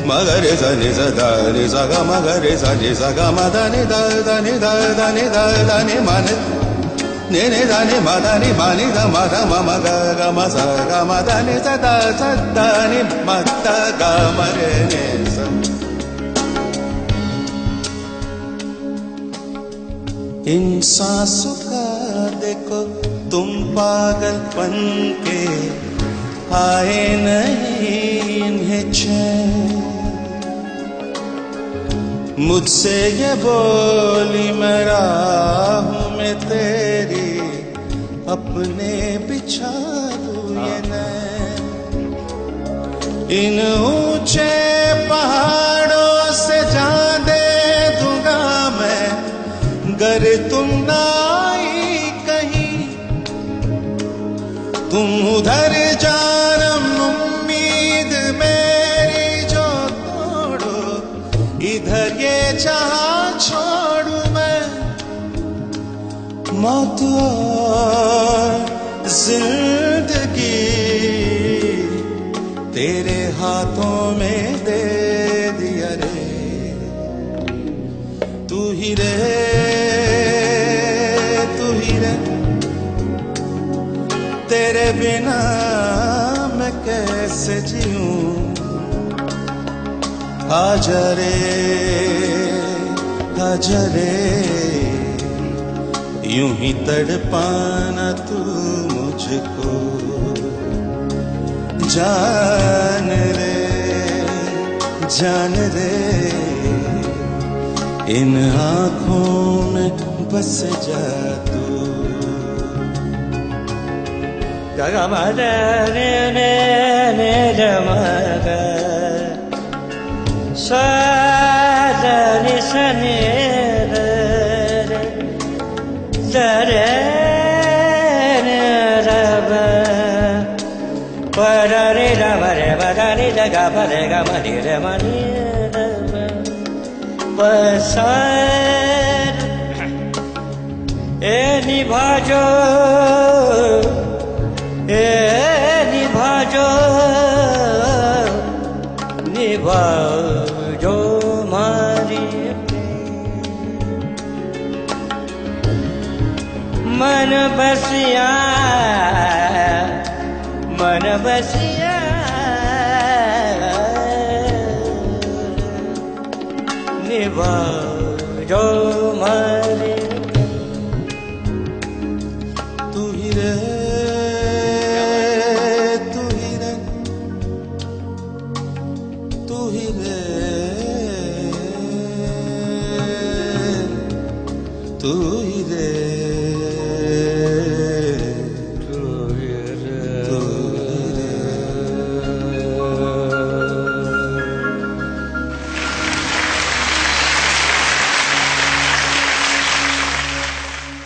Magare sa ni sa da ni sa ga magare sa ni sa ga ma da ni da da ni da da ni da da ni ma ni ni da ni ma da ni ma ni da ma ma ga ma sa ga ma da ni sa da ni ma da ga ma re ni sa. इन सांसों का देखो तुम पागलपन के आए नहीं इन्हें चैन. मुझसे ये बोली मैं राहों में तेरी अपने बिछा दूं ये नैन. इन ऊंचे पहाड़ों से जा दे दूंगा मैं गर तुम ना आई कहीं. तुम उधर जानम उम्मीद मेरी जो तोड़ो इधर ये जहां छोड़ू मैं. मौत और जिंदगी तेरे हाथों में दे दिया रे. तू ही रे तेरे बिना मैं कैसे जीऊं. आजा रे यूं ही तड़पाना तू मुझको. जान रे इन आँखों में बस जा तू. Ga ma da ne ne ne da ma ga sa da ni sa ni da da re ne da ba pa da re da ba re ba da ni da ga ba re ga ma ni re ma ni da ba pa sa e ni bha jo निभाओ मारी मन बसिया निभाओ मारी. तू ही रे तू ही रे.